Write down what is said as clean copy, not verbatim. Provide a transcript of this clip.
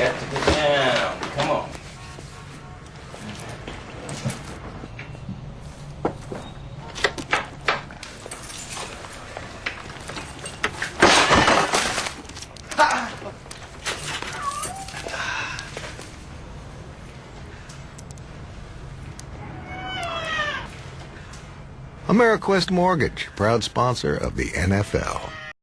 got to get down. Come on. AmeriQuest Mortgage, proud sponsor of the NFL.